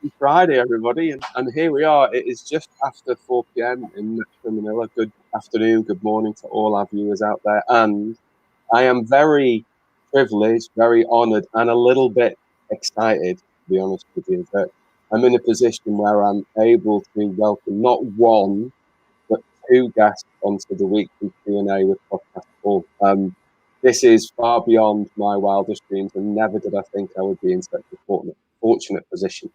Happy Friday, everybody. And here we are. It is just after 4 p.m. in Metro Manila. Good afternoon, good morning to all our viewers out there. And I am very privileged, very honored, and a little bit excited, to be honest with you, that I'm in a position where I'm able to welcome not one, but two guests onto the weekly Q&A with Podcast Paul. This is far beyond my wildest dreams, and never did I think I would be in such a fortunate position.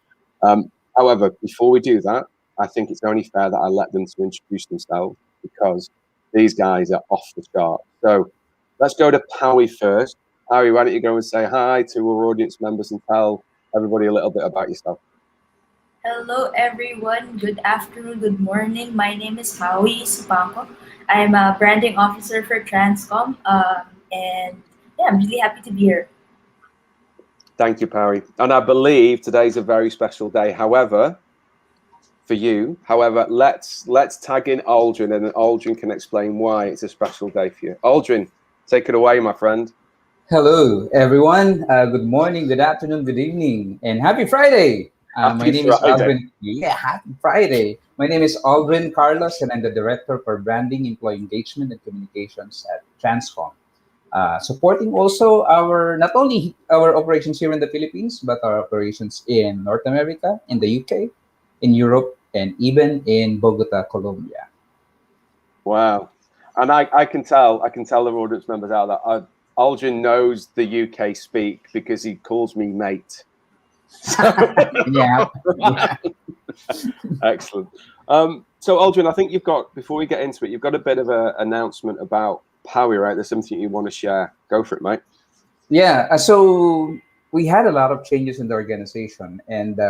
However, before we do that, I think it's only fair that I let them to introduce themselves because these guys are off the chart. So let's go to Powie first. Powie, why don't you go and say hi to our audience members and tell everybody a little bit about yourself? Hello everyone, good afternoon, good morning. My name is Howie Supaco. I'm a branding officer for Transcom, and yeah, I'm really happy to be here. Thank you, Powie. And I believe today's a very special day. However, for you, let's tag in Aldrin, and then Aldrin can explain why it's a special day for you. Aldrin, take it away, my friend. Hello, everyone. Good morning, good afternoon, good evening, and happy Friday. My name is Aldrin. Yeah, happy Friday. My name is Aldrin Carlos, and I'm the Director for Branding, Employee Engagement, and Communications at Transcom. Supporting also not only our operations here in the Philippines, but our operations in North America, in the UK, in Europe, and even in Bogota, Colombia. Wow. And I can tell the audience members out that Aldrin knows the UK speak because he calls me mate. So, yeah. Excellent. So Aldrin, I think before we get into it, you've got a bit of an announcement about Powie, right? There's something you want to share. Go for it, mate. Yeah. So we had a lot of changes in the organization, and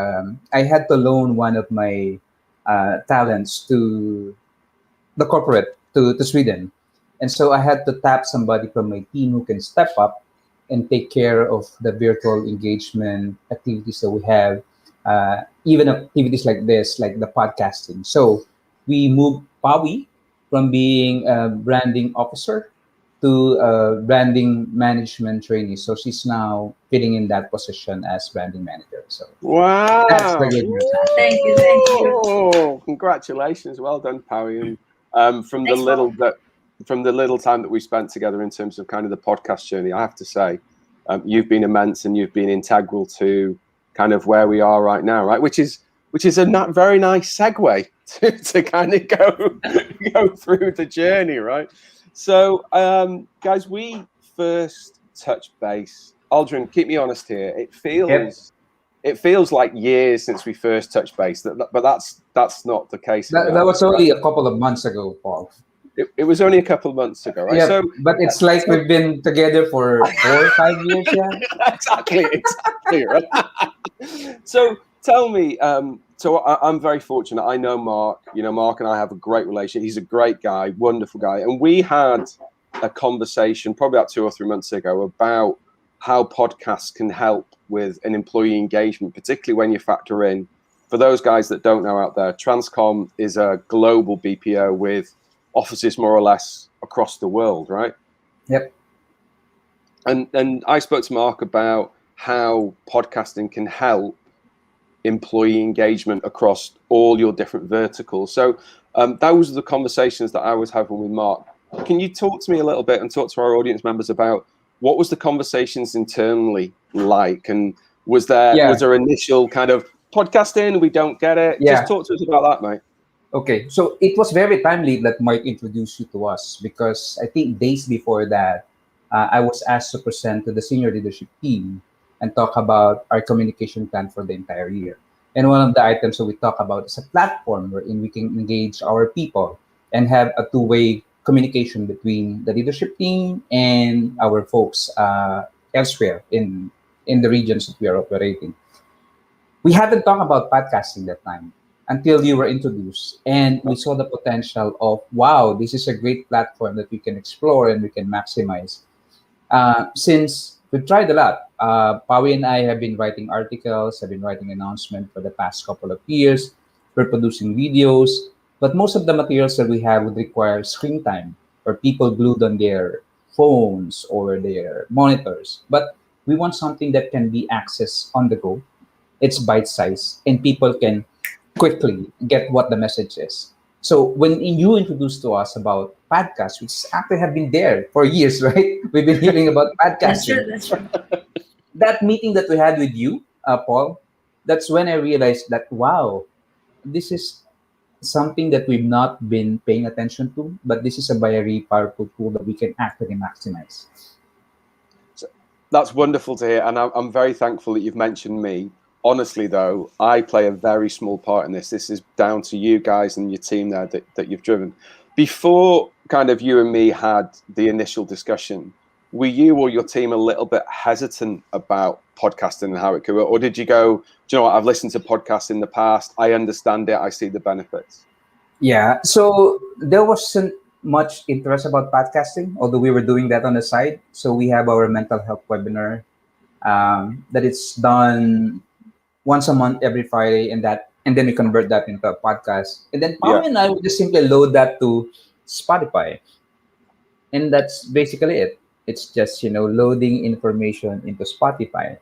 I had to loan one of my talents to the corporate to Sweden. And so I had to tap somebody from my team who can step up and take care of the virtual engagement activities that we have, even activities like this, like the podcasting. So we moved Pawi from being a branding officer to a branding management trainee. So she's now fitting in that position as branding manager. So wow, that's the good news. Thank you. Congratulations, well done, Powie. And from the little time that we spent together in terms of kind of the podcast journey, I have to say, you've been immense and you've been integral to kind of where we are right now, right? Which is a very nice segue to kind of go through the journey, right? So, guys, we first touched base. Aldrin, keep me honest here. It feels like years since we first touched base, but that's not the case. That was only a couple of months ago, Paul. It was only a couple of months ago, right? Yeah, so, but it's like we've been together for 4 or 5 years, yeah. exactly, right. So tell me, so I'm very fortunate. I know Mark. You know, Mark and I have a great relationship. He's a great guy, wonderful guy, and we had a conversation probably about 2 or 3 months ago about how podcasts can help with an employee engagement, particularly when you factor in, for those guys that don't know out there, Transcom is a global BPO with offices more or less across the world, right? Yep. And I spoke to Mark about how podcasting can help employee engagement across all your different verticals. So those are the conversations that I was having with Mark. Can you talk to me a little bit and talk to our audience members about what was the conversations internally like, and was there initial kind of podcasting, we don't get it? Just talk to us about that, mate. Okay, so it was very timely that Mike introduced you to us, because I think days before that, I was asked to present to the senior leadership team and talk about our communication plan for the entire year. And one of the items that we talk about is a platform wherein we can engage our people and have a two-way communication between the leadership team and our folks elsewhere in the regions that we are operating. We haven't talked about podcasting that time until you were introduced, and we saw the potential of, wow, this is a great platform that we can explore and we can maximize. Since we've tried a lot, Pawi and I have been writing articles, have been writing announcements for the past couple of years. We're producing videos, but most of the materials that we have would require screen time or people glued on their phones or their monitors. But we want something that can be accessed on the go, It's bite size, and people can quickly get what the message is. So when you introduced to us about podcasts, which actually have been there for years, right? We've been hearing about That's podcasting. true. That's true. That meeting that we had with you, Paul, that's when I realized that, wow, this is something that we've not been paying attention to, but this is a very powerful tool that we can actually maximize. That's wonderful to hear, and I'm very thankful that you've mentioned me. Honestly, though, I play a very small part in this. This is down to you guys and your team there that you've driven. Before kind of you and me had the initial discussion, were you or your team a little bit hesitant about podcasting and how it could work? Or did you go, do you know what, I've listened to podcasts in the past, I understand it, I see the benefits? Yeah, so there wasn't much interest about podcasting, although we were doing that on the side. So we have our mental health webinar that it's done once a month every Friday, and then we convert that into a podcast. And then Paul and I would just simply load that to Spotify, and that's basically it. It's just loading information into Spotify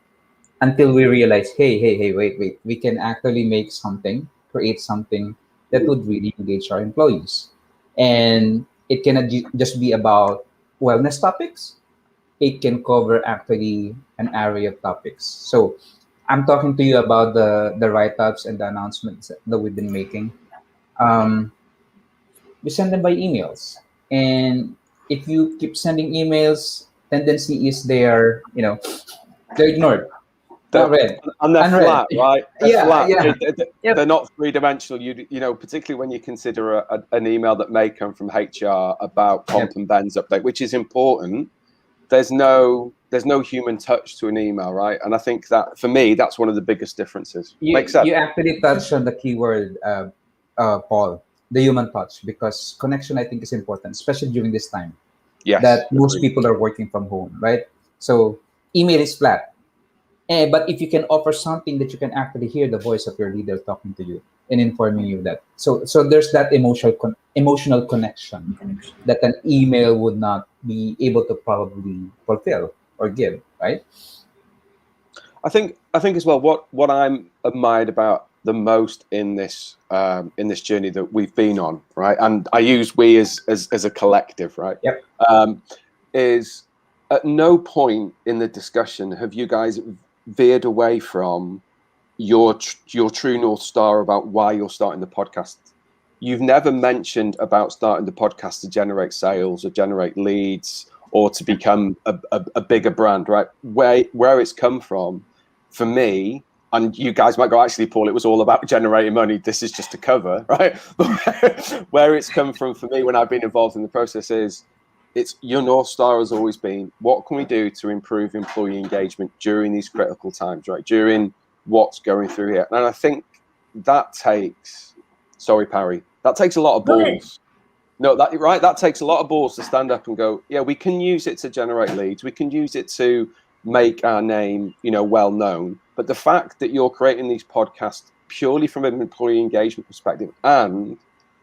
until we realize, hey, wait, we can actually create something that would really engage our employees, and it cannot just be about wellness topics. It can cover actually an array of topics. So I'm talking to you about the write-ups and the announcements that we've been making. Um, we send them by emails, and if you keep sending emails, tendency is they're ignored, not read, And they're unread. flat, right? They're flat. Yep. They're not three-dimensional. You know, particularly when you consider an email that may come from HR about comp and Ben's update, which is important. There's no human touch to an email, right? And I think that for me, that's one of the biggest differences. Makes sense. You actually touched on the keyword, Paul, the human touch, because connection, I think, is important, especially during this time. Yes, that most people are working from home, right? So email is flat. But if you can offer something that you can actually hear the voice of your leader talking to you and informing you that, so there's that emotional connection that an email would not be able to probably fulfill or give, right? I think as well. What I'm admired about the most in this journey that we've been on, right? And I use we as a collective, right? Yep. Is at no point in the discussion have you guys veered away from your true North Star about why you're starting the podcast. You've never mentioned about starting the podcast to generate sales or generate leads or to become a bigger brand, right? Where it's come from, for me, and you guys might go, actually, Paul, it was all about generating money. This is just a cover, right? Where it's come from for me when I've been involved in the process is, it's your North Star has always been, what can we do to improve employee engagement during these critical times, right? During what's going through here. And I think that takes, sorry, Parry, that takes a lot of balls. No, that takes a lot of balls to stand up and go, yeah, we can use it to generate leads. We can use it to make our name, well known. But the fact that you're creating these podcasts purely from an employee engagement perspective, and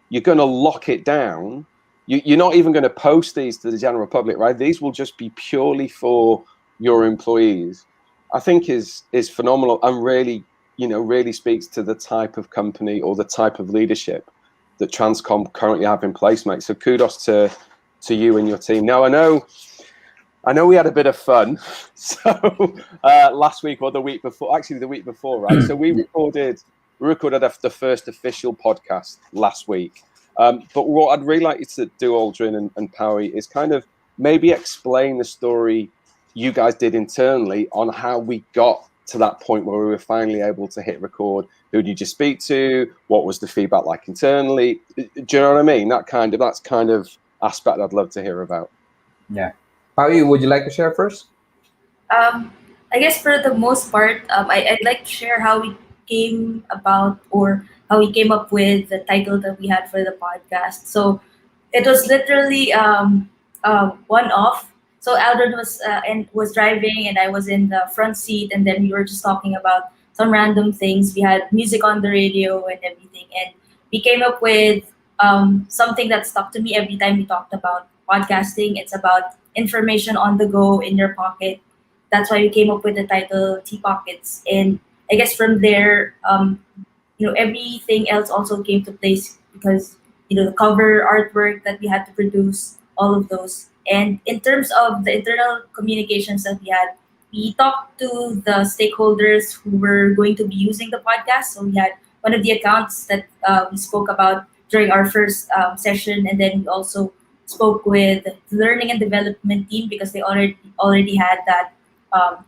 you're going to lock it down, you're not even going to post these to the general public, right? These will just be purely for your employees. I think is phenomenal and really, really speaks to the type of company or the type of leadership that Transcom currently have in place, mate. So kudos to you and your team. Now I know we had a bit of fun. So last week or the week before, actually the week before, right? So we recorded the first official podcast last week. But what I'd really like you to do, Aldrin and Parry, is kind of maybe explain the story you guys did internally on how we got to that point where we were finally able to hit record. Who did you speak to? What was the feedback like internally? Do you know what I mean? That's kind of aspect I'd love to hear about. Yeah. Parry, would you like to share first? I guess for the most part, I'd like to share how we came about or how we came up with the title that we had for the podcast. So it was literally one off. So Aldrin was driving and I was in the front seat, and then we were just talking about some random things. We had music on the radio and everything, and we came up with something that stuck to me every time we talked about podcasting. It's about information on the go in your pocket. That's why we came up with the title T Pockets. And I guess from there, everything else also came to place because the cover artwork that we had to produce, all of those. And in terms of the internal communications that we had, we talked to the stakeholders who were going to be using the podcast. So we had one of the accounts that we spoke about during our first session, and then we also spoke with the learning and development team because they already had that um,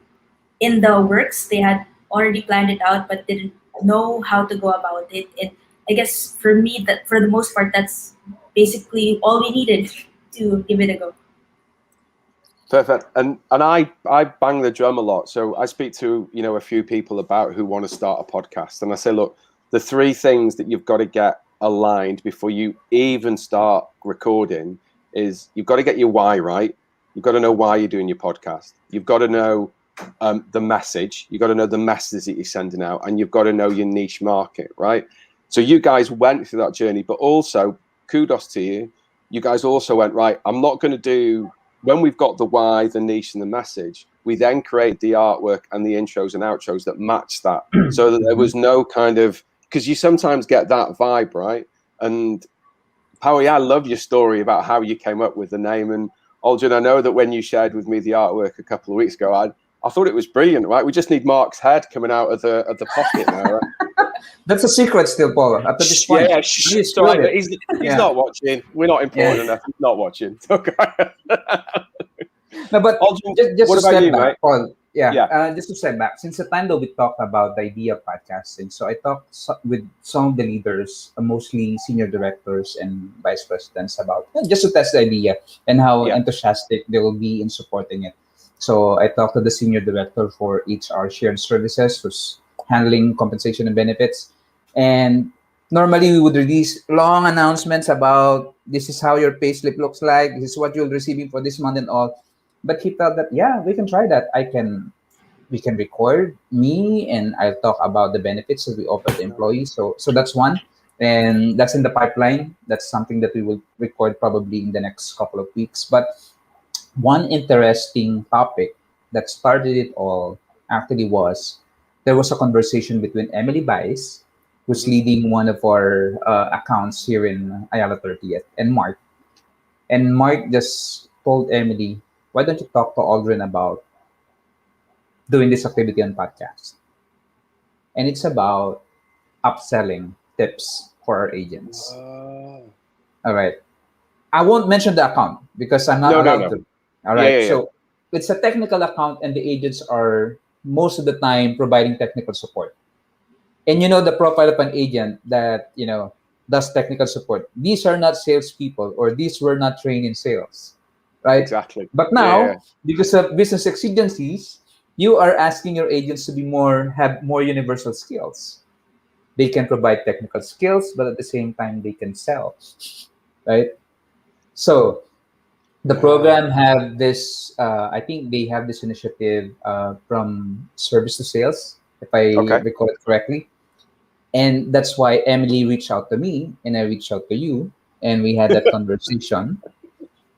in the works. They had already planned it out, but didn't know how to go about it. And I guess for me, that for the most part, that's basically all we needed to give it a go. Perfect. And I bang the drum a lot. So I speak to a few people about who want to start a podcast, and I say, look, the three things that you've got to get aligned before you even start recording is you've got to get your why right. You've got to know why you're doing your podcast. You've got to know the message. You've got to know the message that you're sending out, and you've got to know your niche market, right? So you guys went through that journey, but also kudos to you. You guys also went, right, I'm not going to do, when we've got the why, the niche, and the message, we then create the artwork and the intros and outros that match that, so that there was no kind of, because you sometimes get that vibe, right? And Howie, I love your story about how you came up with the name. And Aldrin, I know that when you shared with me the artwork a couple of weeks ago, I thought it was brilliant, right? We just need Mark's head coming out of the pocket now, right? That's a secret still, Paul. Up to this point. Yeah, sorry, he's not watching. We're not important enough. He's not watching. Okay. No, but Aldrin, just what to about step you, back, mate? Paul. Yeah. Just to step back. Since the time that we talked about the idea of podcasting, so I talked with some of the leaders, mostly senior directors and vice presidents, about just to test the idea and how enthusiastic they will be in supporting it. So I talked to the senior director for HR shared services, who's handling compensation and benefits. And normally we would release long announcements about this is how your payslip looks like, this is what you're receiving for this month and all. But he felt that we can try that. We can record me and I'll talk about the benefits that we offer to employees. So that's one. And that's in the pipeline. That's something that we will record probably in the next couple of weeks. But one interesting topic that started it all actually was there was a conversation between Emily Bice, who's leading one of our accounts here in Ayala 30th, and Mark. And Mark just told Emily, why don't you talk to Aldrin about doing this activity on podcast? And it's about upselling tips for our agents. All right. I won't mention the account because I'm not allowed to. All right. So it's a technical account and the agents are most of the time providing technical support. And the profile of an agent that, does technical support. These are not salespeople or these were not trained in sales. Right? Exactly. But now, because of business exigencies, you are asking your agents to have more universal skills. They can provide technical skills, but at the same time, they can sell. Right? So the program have this, I think they have this initiative from service to sales, if I recall it correctly. And that's why Emily reached out to me and I reached out to you. And we had that conversation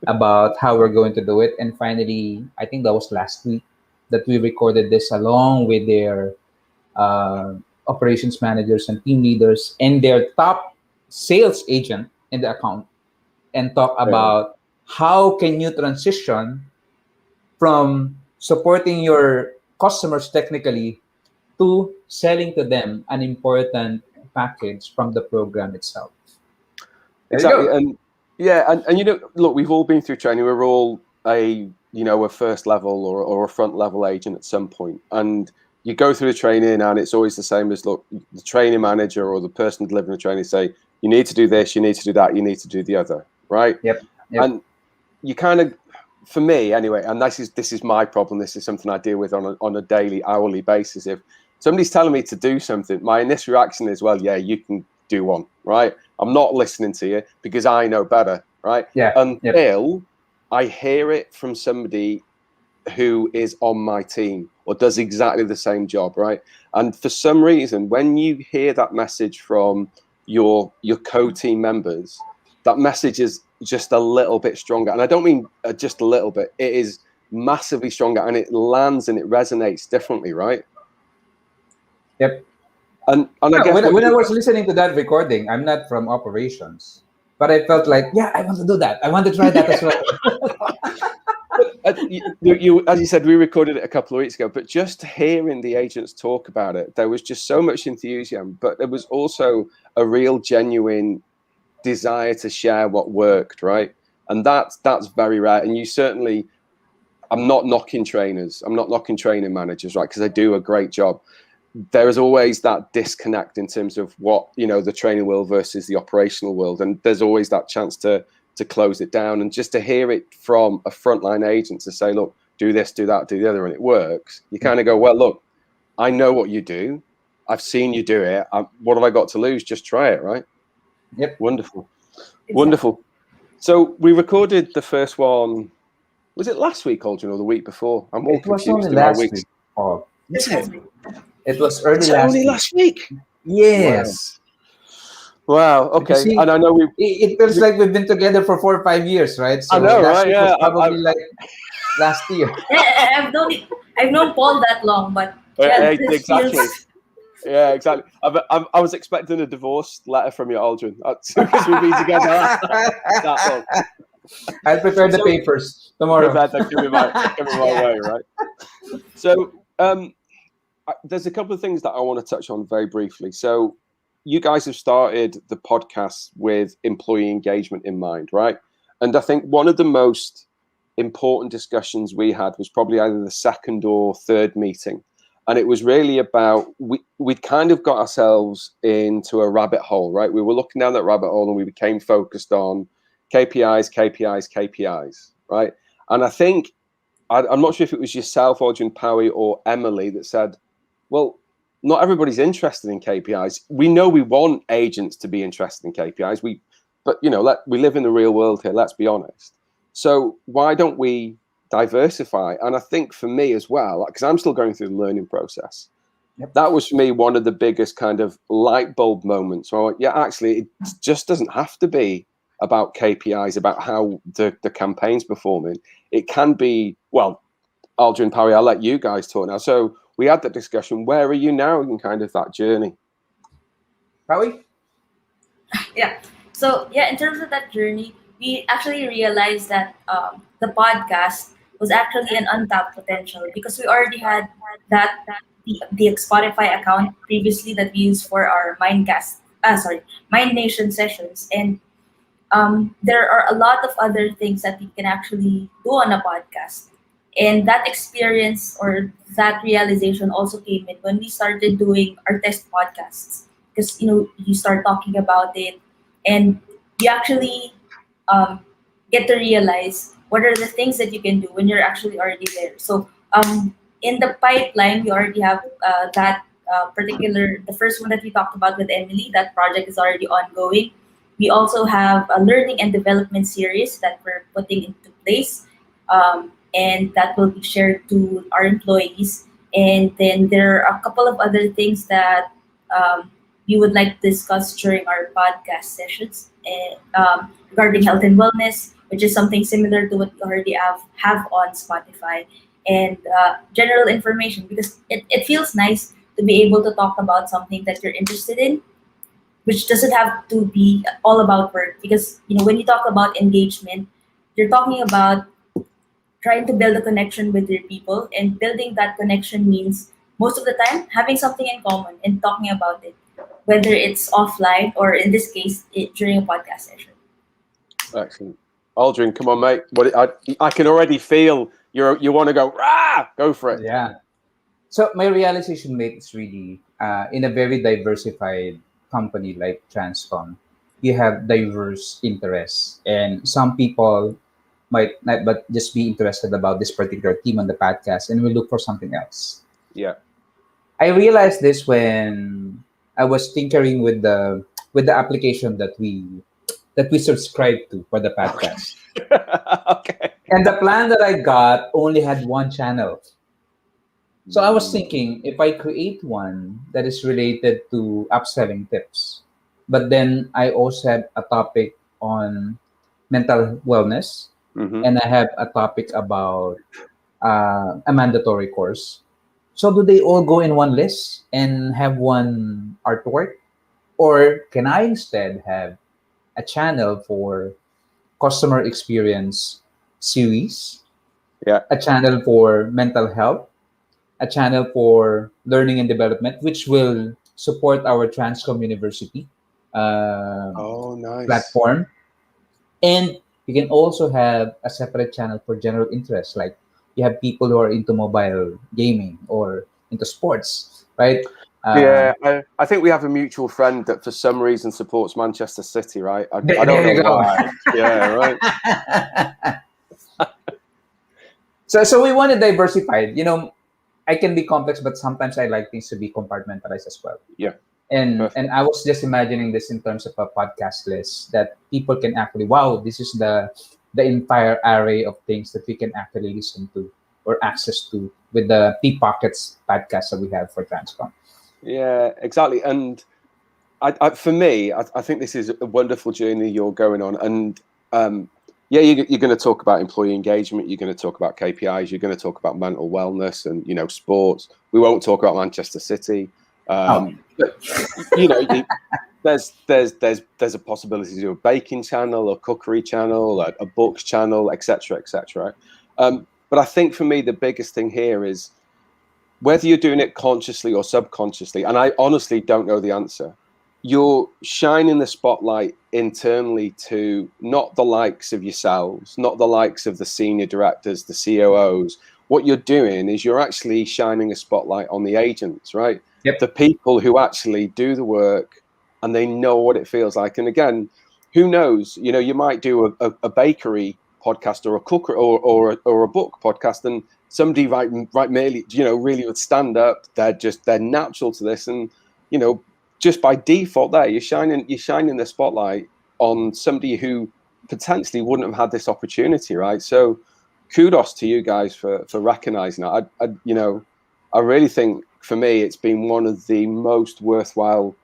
about how we're going to do it. And finally, I think that was last week that we recorded this along with their operations managers and team leaders and their top sales agent in the account, and talk about how can you transition from supporting your customers technically to selling to them an important package from the program itself. Exactly. And look, we've all been through training. We're all a first level or a front level agent at some point. And you go through the training and it's always the same as, look, the training manager or the person delivering the training say, you need to do this, you need to do that, you need to do the other, right? Yep. And you kind of, for me anyway, and this is my problem. This is something I deal with on a daily, hourly basis. If somebody's telling me to do something, my initial reaction is, well, yeah, you can do one, right? I'm not listening to you because I know better, right? Yeah. Until I hear it from somebody who is on my team or does exactly the same job, right? And for some reason, when you hear that message from your co-team members, that message is just a little bit stronger. And I don't mean just a little bit. It is massively stronger and it lands and it resonates differently, right? Yep. And I guess When I was listening to that recording, I'm not from operations, but I felt like, yeah, I want to do that. I want to try that as well. you, as you said, we recorded it a couple of weeks ago, but just hearing the agents talk about it, there was just so much enthusiasm, but there was also a real genuine desire to share what worked, right? And that's very rare. And you certainly, I'm not knocking trainers, I'm not knocking training managers, right? Because they do a great job. There is always that disconnect in terms of what, you know, the training world versus the operational world, and there's always that chance to close it down. And just to hear it from a frontline agent to say, look, do this, do that, do the other, and it works, you kind of go, well, look, I know what you do, I've seen you do it, what have I got to lose? Just try it, right? Yep. Wonderful. Exactly. Wonderful. So we recorded the first one, was it last week, Aldrin, or the week before? I'm all It was confused only in my last weeks. week. Oh, Is it? it was early It's last only week. last week. Yes. Wow. Okay. Because see, And I know it feels like we've been together for 4 or 5 years, right? So I know, last right? week Yeah. was probably like last year. Yeah, I've known Paul that long, but yeah, this Exactly. feels. Yeah, exactly. I was expecting a divorce letter from you, Aldrin, because we've been together that long. I'll prepare the So- papers tomorrow. Give me my way, right? So there's a couple of things that I want to touch on very briefly. So you guys have started the podcast with employee engagement in mind, right? And I think one of the most important discussions we had was probably either the second or third meeting. And it was really about, we'd kind of got ourselves into a rabbit hole, right? We were looking down that rabbit hole and we became focused on KPIs, right? And I think, I'm not sure if it was yourself, Aldrin Powie, or Emily that said, well, not everybody's interested in KPIs. We know we want agents to be interested in KPIs. But you know, we live in the real world here, let's be honest. So why don't we diversify? And I think for me as well, because I'm still going through the learning process, that was for me one of the biggest kind of light bulb moments. So yeah, actually, it just doesn't have to be about KPIs, about how the campaign's performing. It can be, well, Aldrin, Powie, I'll let you guys talk now. So we had that discussion. Where are you now in kind of that journey? Powie? Yeah. So yeah, in terms of that journey, we actually realized that the podcast was actually an untapped potential because we already had the Spotify account previously that we used for our Mind Nation sessions, and there are a lot of other things that we can actually do on a podcast. And that experience or that realization also came in when we started doing our test podcasts. Because you start talking about it, and you actually get to realize what are the things that you can do when you're actually already there. So in the pipeline, we already have that the first one that we talked about with Emily. That project is already ongoing. We also have a learning and development series that we're putting into place, and that will be shared to our employees. And then there are a couple of other things that we would like to discuss during our podcast sessions regarding health and wellness, which is something similar to what we already have on Spotify, and general information, because it feels nice to be able to talk about something that you're interested in, which doesn't have to be all about work. Because when you talk about engagement, you're talking about trying to build a connection with your people, and building that connection means most of the time having something in common and talking about it, whether it's offline or in this case during a podcast session. Excellent. Aldrin, come on, mate. I can already feel you want to go, rah, go for it. Yeah. So my realization mate is really in a very diversified company like Transcom, you have diverse interests, and some people might not but just be interested about this particular team on the podcast and will look for something else. Yeah. I realized this when I was tinkering with the application that we subscribe to for the podcast. Okay. And the plan that I got only had one channel. So I was thinking, if I create one that is related to upselling tips, but then I also have a topic on mental wellness, Mhm. and I have a topic about a mandatory course. So do they all go in one list and have one artwork? Or can I instead have a channel for customer experience series, Yeah. a channel for mental health, a channel for learning and development, which will support our Transcom University Oh, nice. platform. And you can also have a separate channel for general interests, like you have people who are into mobile gaming or into sports, right? Yeah, I think we have a mutual friend that for some reason supports Manchester City, right? I don't There know you go. why. Yeah, right. So we want to diversify. I can be complex, but sometimes I like things to be compartmentalized as well. Yeah, And perfect. I was just imagining this in terms of a podcast list that people can actually, wow, this is the entire array of things that we can actually listen to or access to with the P Pockets podcast that we have for Transcom. Yeah, exactly. And for me, I think this is a wonderful journey you're going on. And yeah, you're going to talk about employee engagement. You're going to talk about KPIs. You're going to talk about mental wellness and sports. We won't talk about Manchester City. Oh, But there's a possibility to do a baking channel, a cookery channel, a books channel, etc., etc. But I think for me, the biggest thing here is whether you're doing it consciously or subconsciously, and I honestly don't know the answer, you're shining the spotlight internally to not the likes of yourselves, not the likes of the senior directors, the COOs. What you're doing is you're actually shining a spotlight on the agents, right? yep. The people who actually do the work and they know what it feels like. And again, who knows? You might do a bakery podcast or a cooker or a book podcast, and somebody right merely really would stand up. They're natural to this, and just by default, there you're shining the spotlight on somebody who potentially wouldn't have had this opportunity, right? So kudos to you guys for recognizing that. I really think for me it's been one of the most worthwhile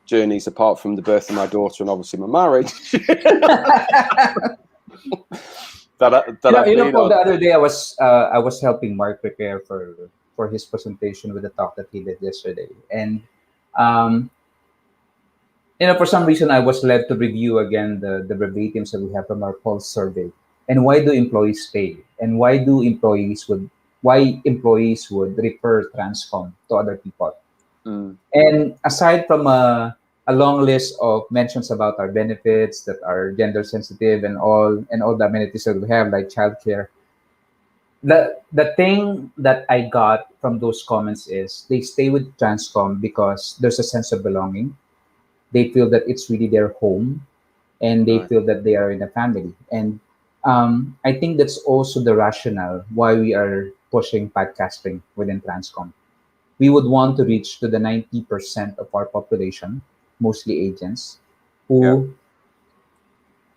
journeys, apart from the birth of my daughter and obviously my marriage. that I've been Paul, on. the other day I was helping Mark prepare for his presentation with the talk that he did yesterday, and um, for some reason I was led to review again the verbatims that we have from our pulse survey, and why do employees stay, and why employees would refer Transcom to other people. Mm. And aside from a long list of mentions about our benefits that are gender sensitive and all the amenities that we have, like childcare, the thing that I got from those comments is they stay with Transcom because there's a sense of belonging. They feel that it's really their home, and they Right. feel that they are in a family. And I think that's also the rationale why we are pushing podcasting within Transcom. We would want to reach to the 90% of our population, mostly agents, Yeah. who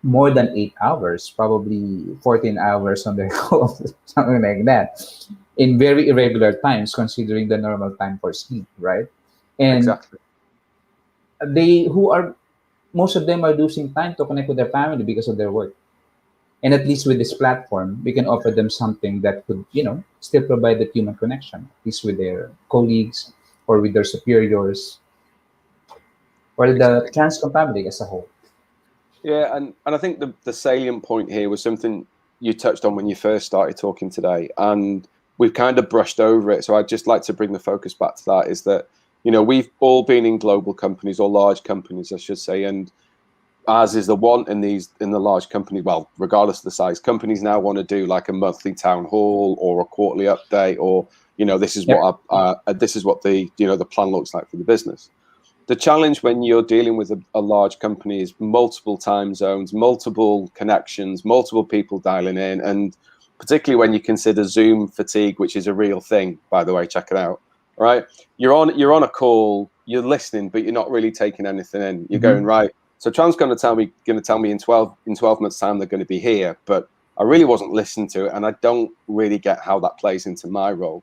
more than 8 hours, probably 14 hours on their calls, something like that, in very irregular times, considering the normal time for sleep, right? And Exactly. they who are most of them are losing time to connect with their family because of their work. And at least with this platform, we can offer them something that could, still provide that human connection, at least with their colleagues or with their superiors or the Exactly. Transcom family as a whole. Yeah, and I think the salient point here was something you touched on when you first started talking today, and we've kind of brushed over it. So I'd just like to bring the focus back to that, is that, we've all been in global companies, or large companies, I should say, and as is the want in the large company, well, regardless of the size, companies now want to do like a monthly town hall or a quarterly update, or this is Yep. what this is what the the plan looks like for the business. The challenge when you're dealing with a large company is multiple time zones, multiple connections, multiple people dialing in, and particularly when you consider Zoom fatigue, which is a real thing, by the way, check it out. Right, you're on a call, you're listening, but you're not really taking anything in. You're going, Mhm. right, so Tran's going to tell me in 12 months time they're going to be here, but I really wasn't listening to it, and I don't really get how that plays into my role.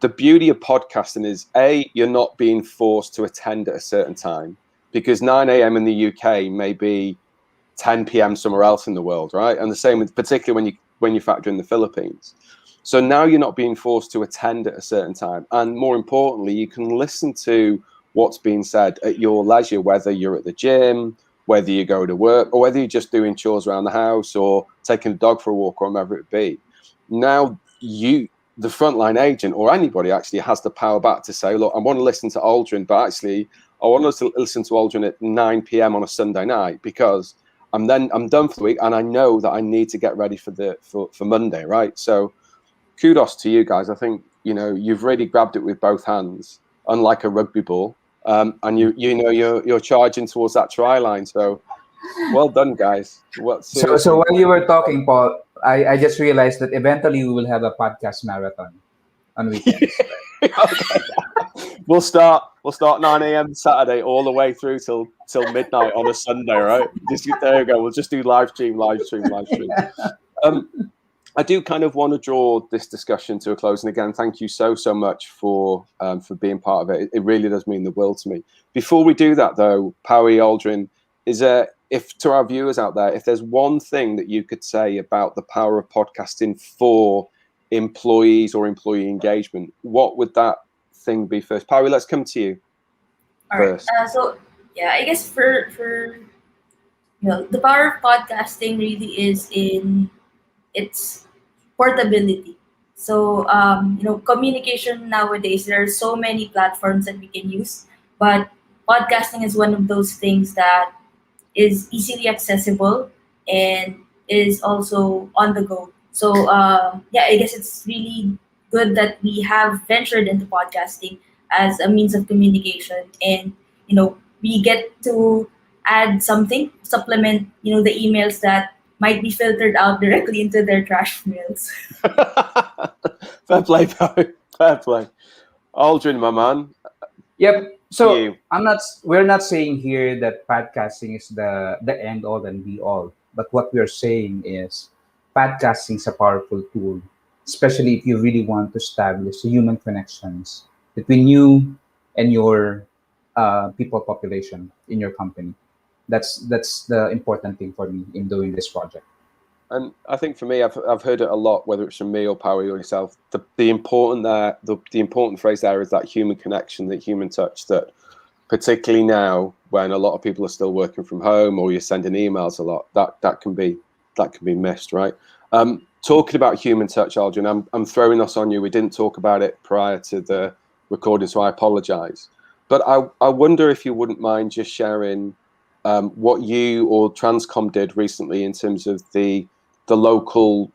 The beauty of podcasting is, you're not being forced to attend at a certain time, because 9 a.m. in the UK may be 10 p.m. somewhere else in the world, right? And the same with, particularly when you factor in the Philippines. So now you're not being forced to attend at a certain time. And more importantly, you can listen to what's being said at your leisure, whether you're at the gym, whether you go to work, or whether you're just doing chores around the house or taking a dog for a walk or whatever it be. Now the frontline agent or anybody actually has the power back to say, look, I want to listen to Aldrin, but actually I want to listen to Aldrin at 9 p.m. on a Sunday night because I'm done for the week and I know that I need to get ready for Monday, right? So kudos to you guys. I think, you've really grabbed it with both hands, unlike a rugby ball. And you're charging towards that try line. So well done, guys. So while you were talking, Paul, I just realized that eventually we will have a podcast marathon on weekends. Okay. We'll start 9 a.m. Saturday all the way through till midnight on a Sunday, right? There you go. We'll just do live stream. I do kind of want to draw this discussion to a close, and again, thank you so much for being part of it. It really does mean the world to me. Before we do that, though, Powie, Aldrin, if to our viewers out there, if there's one thing that you could say about the power of podcasting for employees or employee engagement, what would that thing be first? Powie, let's come to you first. I guess for the power of podcasting really is in its portability. So communication nowadays, there are so many platforms that we can use, but podcasting is one of those things that is easily accessible and is also on the go. So I guess it's really good that we have ventured into podcasting as a means of communication, and we get to add something, supplement the emails that might be filtered out directly into their trash mails. Fair play, Powie. Fair play. Aldrin, my man. Yep. So we're not saying here that podcasting is the end all and be all. But what we're saying is podcasting is a powerful tool, especially if you really want to establish human connections between you and your people population in your company. That's the important thing for me in doing this project. And I think for me, I've heard it a lot, whether it's from me or Powie or yourself. The important phrase there is that human connection, that human touch. That particularly now, when a lot of people are still working from home or you're sending emails a lot, that can be missed, right? Talking about human touch, Aldrin, I'm throwing us on you. We didn't talk about it prior to the recording, so I apologise. But I wonder if you wouldn't mind just sharing what you or Transcom did recently in terms of the local,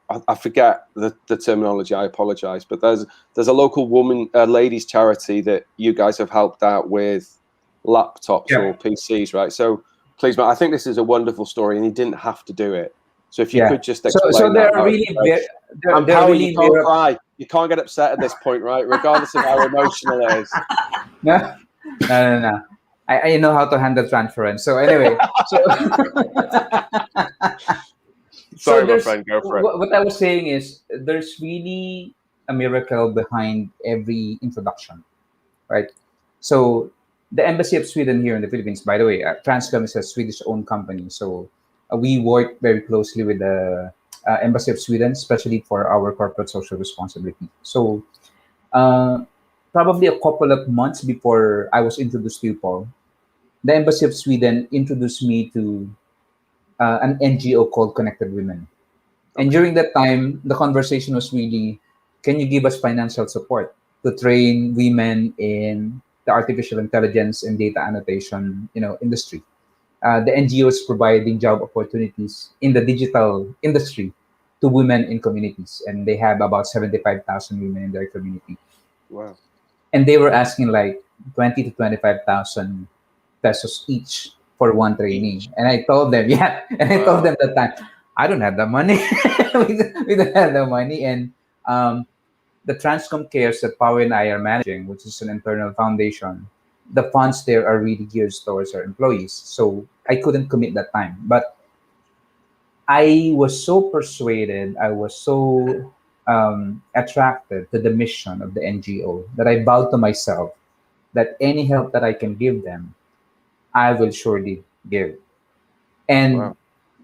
I forget the terminology, I apologize, but there's a local ladies charity that you guys have helped out with laptops or PCs, right? So please, Matt, I think this is a wonderful story and you didn't have to do it. So if you could just explain so that. You can't cry. You can't get upset at this point, right? Regardless of how emotional it is. No. I know how to handle transference. So anyway, Sorry, my friend, go for it. What I was saying is there's really a miracle behind every introduction, right? So the Embassy of Sweden here in the Philippines, by the way, Transcom is a Swedish-owned company. So we work very closely with the Embassy of Sweden, especially for our corporate social responsibility. So probably a couple of months before I was introduced to you, Paul, the Embassy of Sweden introduced me to an NGO called Connected Women. And during that time, the conversation was really, can you give us financial support to train women in the artificial intelligence and data annotation, industry? The NGO is providing job opportunities in the digital industry to women in communities, and they have about 75,000 women in their community. Wow. And they were asking like 20 to 25,000 pesos each for one trainee. And I told them, told them that time, I don't have the money. we don't have the money. And the Transcom Cares that Powie and I are managing, which is an internal foundation, the funds there are really geared towards our employees. So I couldn't commit that time. But I was so persuaded, I was so attracted to the mission of the NGO that I vowed to myself that any help that I can give them, I will surely give. And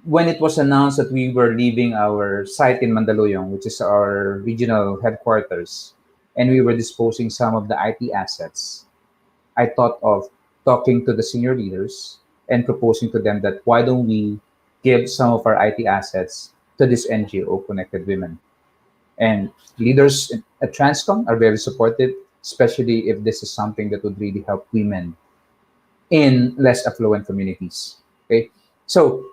when it was announced that we were leaving our site in Mandaluyong, which is our regional headquarters, and we were disposing some of the IT assets, I thought of talking to the senior leaders and proposing to them that why don't we give some of our IT assets to this NGO, Connected Women. And leaders at Transcom are very supportive, especially if this is something that would really help women in less affluent communities. Okay, so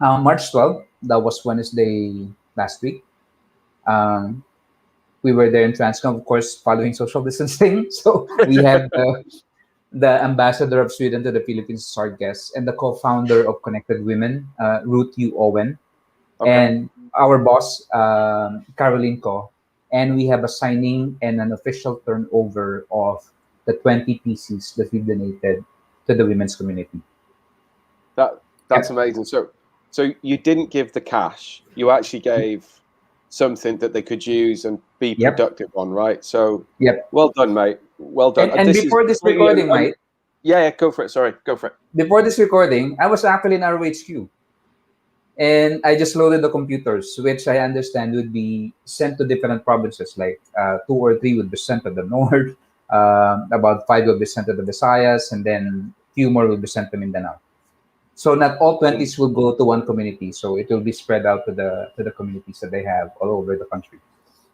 March 12th, that was Wednesday last week. Um, we were there in Transcom, of course, following social distancing. So we had the ambassador of Sweden to the Philippines as our guest, and the co-founder of Connected Women, Ruth U. Owen, and our boss, Caroline Ko. And we have a signing and an official turnover of the 20 PCs that we donated to the women's community. That's amazing. So you didn't give the cash. You actually gave something that they could use and be productive on, right? So well done, mate. Well done. And before this recording, mate. Yeah, go for it. Sorry, go for it. Before this recording, I was actually in ROHQ. And I just loaded the computers, which I understand would be sent to different provinces, like 2 or 3 would be sent to the north, about 5 will be sent to the Visayas, and then few more will be sent to Mindanao. So not all 20s will go to one community, so it will be spread out to the communities that they have all over the country.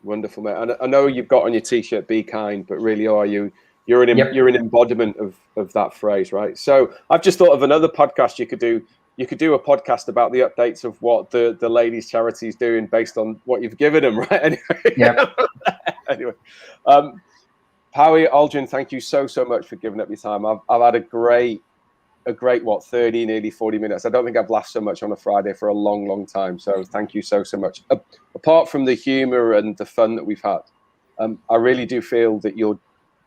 Wonderful, mate. I know you've got on your T-shirt "Be kind," but really, you're an embodiment of that phrase, right? So I've just thought of another podcast you could do. You could do a podcast about the updates of what the ladies' charity is doing based on what you've given them, right? Anyway, Howie, Aldrin, thank you so much for giving up your time. I've had a great 30, nearly 40 minutes. I don't think I've laughed so much on a Friday for a long time. So thank you so much. Apart from the humor and the fun that we've had, I really do feel that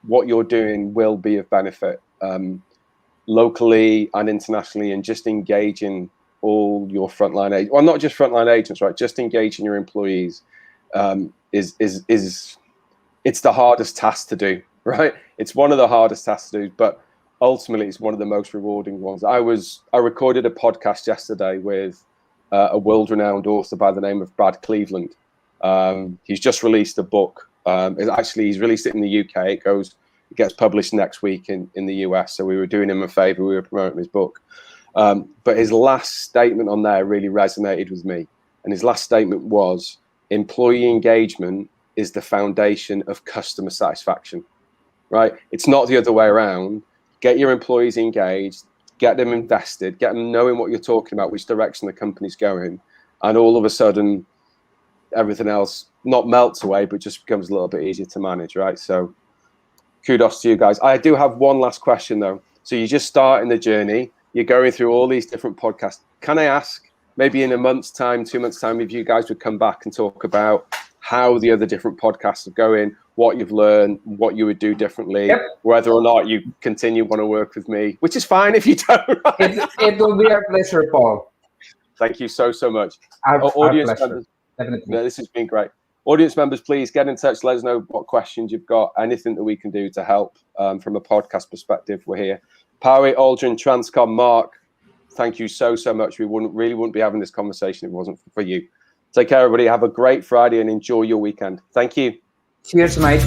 what you're doing will be of benefit. Locally and internationally, and just engaging all your frontline agents, well, not just frontline agents, right? Just engaging your employees is it's the hardest task to do, right? It's one of the hardest tasks to do, but ultimately it's one of the most rewarding ones. I recorded a podcast yesterday with a world-renowned author by the name of Brad Cleveland. He's just released a book. He's released it in the UK. It gets published next week in the US. So we were doing him a favor. We were promoting his book. But his last statement on there really resonated with me. And his last statement was, employee engagement is the foundation of customer satisfaction, right? It's not the other way around. Get your employees engaged, get them invested, get them knowing what you're talking about, which direction the company's going. And all of a sudden, everything else not melts away, but just becomes a little bit easier to manage, right? So kudos to you guys. I do have one last question though. So you're just starting the journey. You're going through all these different podcasts. Can I ask, maybe in a month's time, 2 months' time, if you guys would come back and talk about how the other different podcasts are going, what you've learned, what you would do differently, whether or not you continue want to work with me, which is fine if you don't. Right? It will be our pleasure, Paul. Thank you so much. Our audience pleasure. members, Definitely. this has been great. Audience members, please get in touch. Let us know what questions you've got, anything that we can do to help from a podcast perspective. We're here. Howie, Aldrin, Transcom, Mark, thank you so much. We wouldn't be having this conversation if it wasn't for you. Take care, everybody. Have a great Friday and enjoy your weekend. Thank you. Cheers, mate.